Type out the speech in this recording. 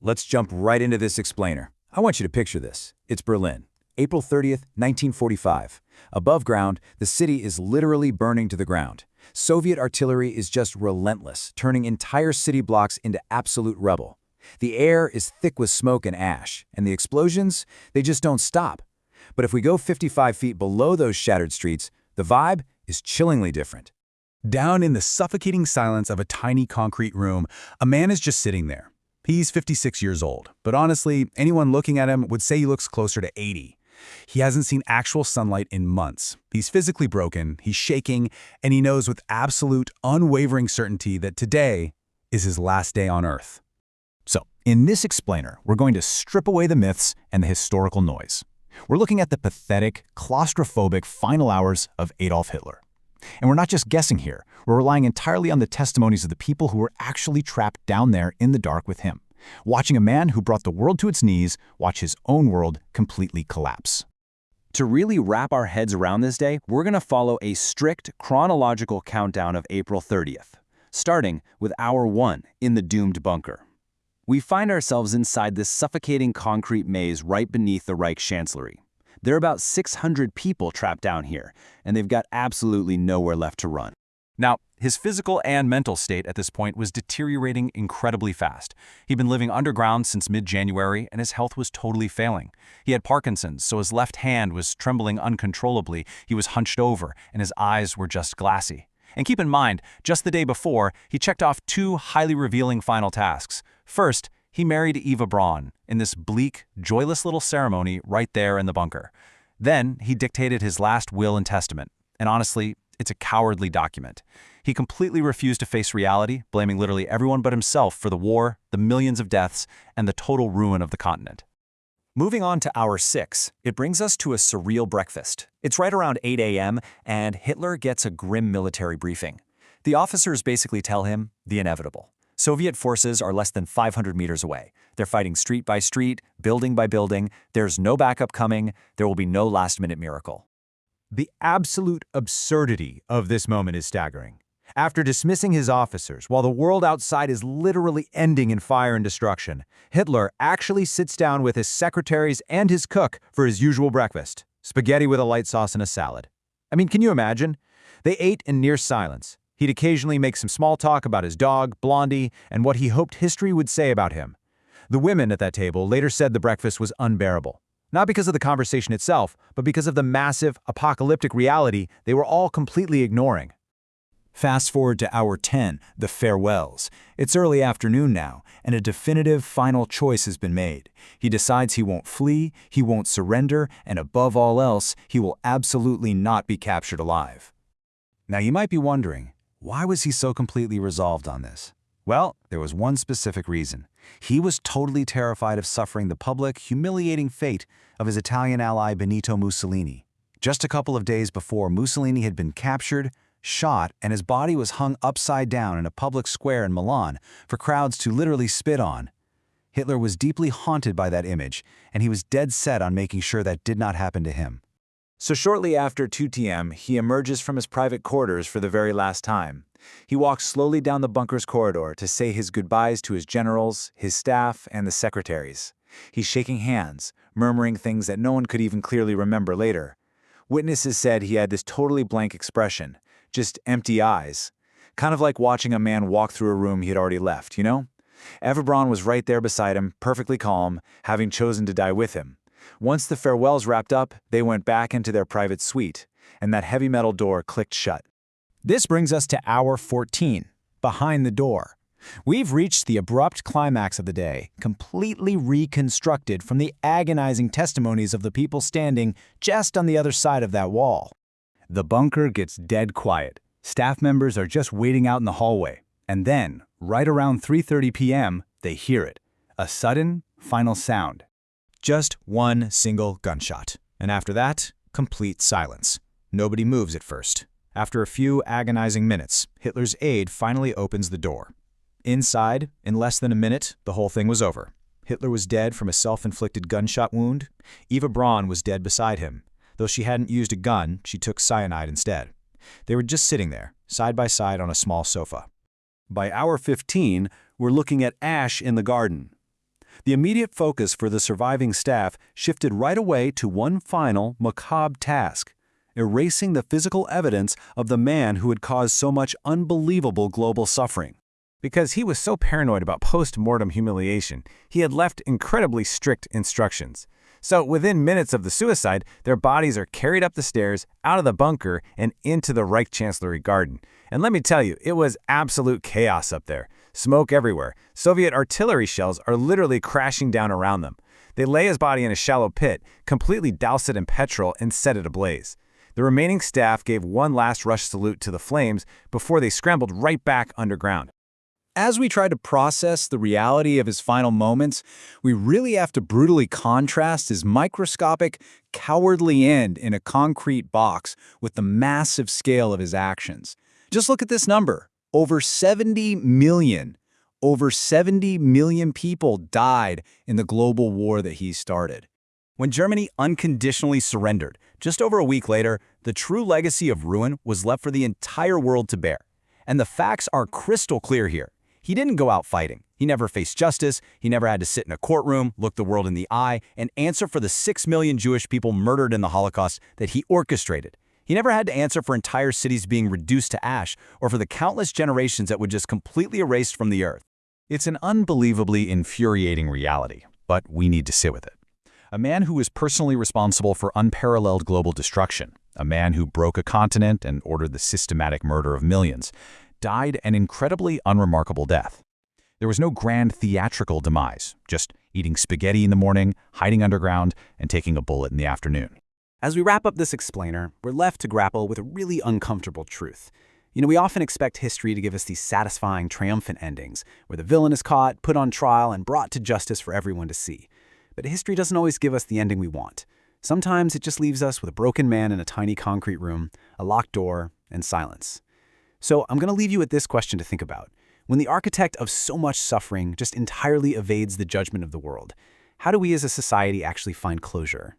let's jump right into this explainer. I want you to picture this. It's Berlin, April 30th, 1945. Above ground, the city is literally burning to the ground. Soviet artillery is just relentless, turning entire city blocks into absolute rubble. The air is thick with smoke and ash, and the explosions, they just don't stop. But if we go 55 feet below those shattered streets, the vibe is chillingly different. Down in the suffocating silence of a tiny concrete room, a man is just sitting there. He's 56 years old, but honestly, anyone looking at him would say he looks closer to 80. He hasn't seen actual sunlight in months. He's physically broken, he's shaking, and he knows with absolute, unwavering certainty that today is his last day on Earth. So, in this explainer, we're going to strip away the myths and the historical noise. We're looking at the pathetic, claustrophobic final hours of Adolf Hitler. And we're not just guessing here, we're relying entirely on the testimonies of the people who were actually trapped down there in the dark with him, watching a man who brought the world to its knees watch his own world completely collapse. To really wrap our heads around this day, we're going to follow a strict chronological countdown of April 30th, starting with hour 1 in the doomed bunker. We find ourselves inside this suffocating concrete maze right beneath the Reich Chancellery. There are about 600 people trapped down here, and they've got absolutely nowhere left to run. Now, his physical and mental state at this point was deteriorating incredibly fast. He'd been living underground since mid-January, and his health was totally failing. He had Parkinson's, so his left hand was trembling uncontrollably, he was hunched over, and his eyes were just glassy. And keep in mind, just the day before, he checked off 2 highly revealing final tasks. First, he married Eva Braun in this bleak, joyless little ceremony right there in the bunker. Then, he dictated his last will and testament. And honestly, it's a cowardly document. He completely refused to face reality, blaming literally everyone but himself for the war, the millions of deaths, and the total ruin of the continent. Moving on to hour 6, it brings us to a surreal breakfast. It's right around 8 a.m., and Hitler gets a grim military briefing. The officers basically tell him the inevitable. Soviet forces are less than 500 meters away. They're fighting street by street, building by building. There's no backup coming. There will be no last-minute miracle. The absolute absurdity of this moment is staggering. After dismissing his officers, while the world outside is literally ending in fire and destruction, Hitler actually sits down with his secretaries and his cook for his usual breakfast, spaghetti with a light sauce and a salad. I mean, can you imagine? They ate in near silence. He'd occasionally make some small talk about his dog, Blondie, and what he hoped history would say about him. The women at that table later said the breakfast was unbearable. Not because of the conversation itself, but because of the massive, apocalyptic reality they were all completely ignoring. Fast forward to hour 10, the farewells. It's early afternoon now, and a definitive final choice has been made. He decides he won't flee, he won't surrender, and above all else, he will absolutely not be captured alive. Now you might be wondering, why was he so completely resolved on this? Well, there was one specific reason. He was totally terrified of suffering the public, humiliating fate of his Italian ally Benito Mussolini. Just a couple of days before, Mussolini had been captured, shot, and his body was hung upside down in a public square in Milan for crowds to literally spit on. Hitler was deeply haunted by that image, and he was dead set on making sure that did not happen to him. So shortly after 2 p.m., he emerges from his private quarters for the very last time. He walks slowly down the bunker's corridor to say his goodbyes to his generals, his staff, and the secretaries. He's shaking hands, murmuring things that no one could even clearly remember later. Witnesses said he had this totally blank expression, just empty eyes. Kind of like watching a man walk through a room he had already left, you know? Eva Braun was right there beside him, perfectly calm, having chosen to die with him. Once the farewells wrapped up, they went back into their private suite, and that heavy metal door clicked shut. This brings us to hour 14, behind the door. We've reached the abrupt climax of the day, completely reconstructed from the agonizing testimonies of the people standing just on the other side of that wall. The bunker gets dead quiet. Staff members are just waiting out in the hallway. And then, right around 3:30 p.m., they hear it. A sudden, final sound. Just one single gunshot. And after that, complete silence. Nobody moves at first. After a few agonizing minutes, Hitler's aide finally opens the door. Inside, in less than a minute, the whole thing was over. Hitler was dead from a self-inflicted gunshot wound. Eva Braun was dead beside him. Though she hadn't used a gun, she took cyanide instead. They were just sitting there, side by side on a small sofa. By hour 15, we're looking at ash in the garden. The immediate focus for the surviving staff shifted right away to one final, macabre task: erasing the physical evidence of the man who had caused so much unbelievable global suffering. Because he was so paranoid about post-mortem humiliation, he had left incredibly strict instructions. So within minutes of the suicide, their bodies are carried up the stairs, out of the bunker, and into the Reich Chancellery garden. And let me tell you, it was absolute chaos up there. Smoke everywhere. Soviet artillery shells are literally crashing down around them. They lay his body in a shallow pit, completely douse it in petrol, and set it ablaze. The remaining staff gave one last rush salute to the flames before they scrambled right back underground. As we try to process the reality of his final moments, we really have to brutally contrast his microscopic, cowardly end in a concrete box with the massive scale of his actions. Just look at this number. Over 70 million. Over 70 million people died in the global war that he started. When Germany unconditionally surrendered, just over a week later, the true legacy of ruin was left for the entire world to bear. And the facts are crystal clear here. He didn't go out fighting. He never faced justice. He never had to sit in a courtroom, look the world in the eye, and answer for the 6 million Jewish people murdered in the Holocaust that he orchestrated. He never had to answer for entire cities being reduced to ash or for the countless generations that were just completely erased from the earth. It's an unbelievably infuriating reality, but we need to sit with it. A man who was personally responsible for unparalleled global destruction, a man who broke a continent and ordered the systematic murder of millions, died an incredibly unremarkable death. There was no grand theatrical demise, just eating spaghetti in the morning, hiding underground, and taking a bullet in the afternoon. As we wrap up this explainer, we're left to grapple with a really uncomfortable truth. We often expect history to give us these satisfying, triumphant endings, where the villain is caught, put on trial, and brought to justice for everyone to see. But history doesn't always give us the ending we want. Sometimes it just leaves us with a broken man in a tiny concrete room, a locked door, and silence. So I'm going to leave you with this question to think about. When the architect of so much suffering just entirely evades the judgment of the world, how do we as a society actually find closure?